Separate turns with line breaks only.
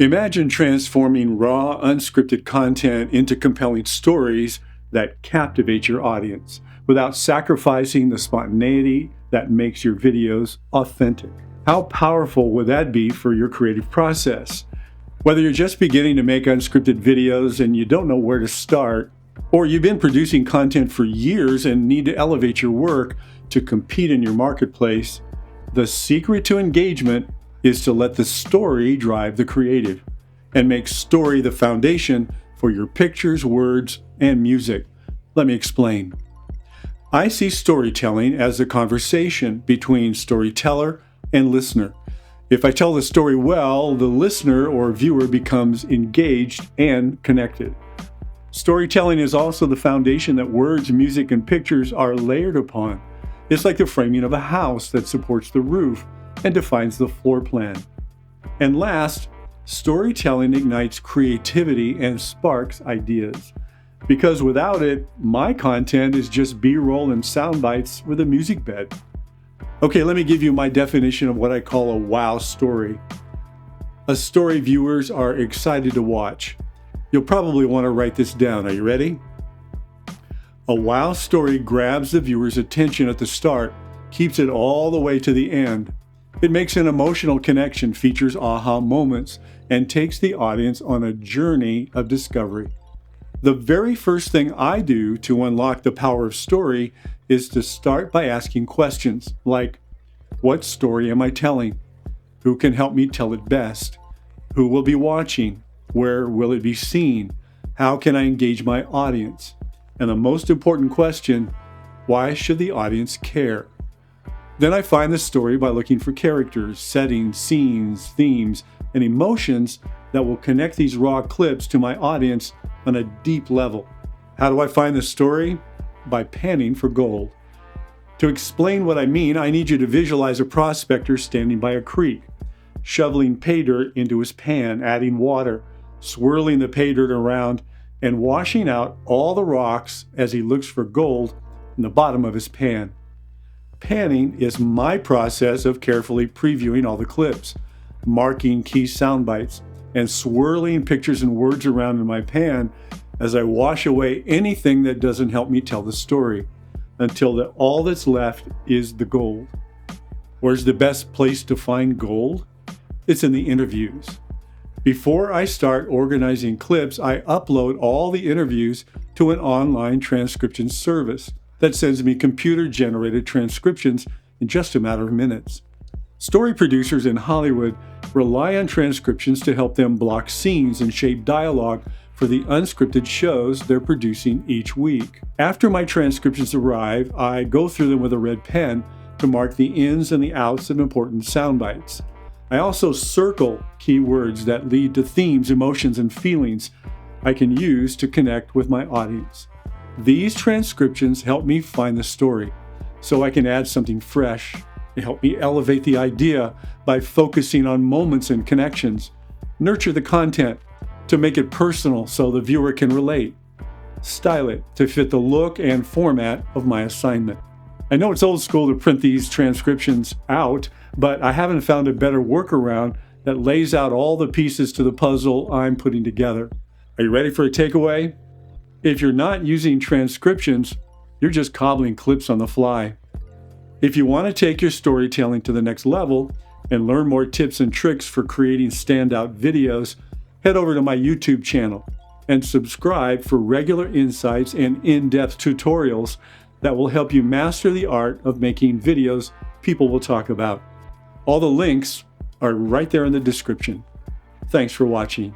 Imagine transforming raw, unscripted content into compelling stories that captivate your audience without sacrificing the spontaneity that makes your videos authentic. How powerful would that be for your creative process? Whether you're just beginning to make unscripted videos and you don't know where to start, or you've been producing content for years and need to elevate your work to compete in your marketplace, the secret to engagement is to let the story drive the creative and make story the foundation for your pictures, words, and music. Let me explain. I see storytelling as a conversation between storyteller and listener. If I tell the story well, the listener or viewer becomes engaged and connected. Storytelling is also the foundation that words, music, and pictures are layered upon. It's like the framing of a house that supports the roof and defines the floor plan. And last, storytelling ignites creativity and sparks ideas. Because without it, my content is just B-roll and sound bites with a music bed. Okay, let me give you my definition of what I call a wow story. A story viewers are excited to watch. You'll probably want to write this down. Are you ready? A wow story grabs the viewer's attention at the start, keeps it all the way to the end. It makes an emotional connection, features aha moments, and takes the audience on a journey of discovery. The very first thing I do to unlock the power of story is to start by asking questions like, what story am I telling? Who can help me tell it best? Who will be watching? Where will it be seen? How can I engage my audience? And the most important question, why should the audience care? Then I find the story by looking for characters, settings, scenes, themes, and emotions that will connect these raw clips to my audience on a deep level. How do I find the story? By panning for gold. To explain what I mean, I need you to visualize a prospector standing by a creek, shoveling pay dirt into his pan, adding water, swirling the pay dirt around, and washing out all the rocks as he looks for gold in the bottom of his pan. Panning is my process of carefully previewing all the clips, marking key sound bites, and swirling pictures and words around in my pan as I wash away anything that doesn't help me tell the story, until all that's left is the gold. Where's the best place to find gold? It's in the interviews. Before I start organizing clips, I upload all the interviews to an online transcription service that sends me computer-generated transcriptions in just a matter of minutes. Story producers in Hollywood rely on transcriptions to help them block scenes and shape dialogue for the unscripted shows they're producing each week. After my transcriptions arrive, I go through them with a red pen to mark the ins and the outs of important sound bites. I also circle keywords that lead to themes, emotions, and feelings I can use to connect with my audience. These transcriptions help me find the story, so I can add something fresh. They help me elevate the idea by focusing on moments and connections. Nurture the content to make it personal so the viewer can relate. Style it to fit the look and format of my assignment. I know it's old school to print these transcriptions out, but I haven't found a better workaround that lays out all the pieces to the puzzle I'm putting together. Are you ready for a takeaway? If you're not using transcriptions, you're just cobbling clips on the fly. If you want to take your storytelling to the next level and learn more tips and tricks for creating standout videos, head over to my YouTube channel and subscribe for regular insights and in-depth tutorials that will help you master the art of making videos people will talk about. All the links are right there in the description. Thanks for watching.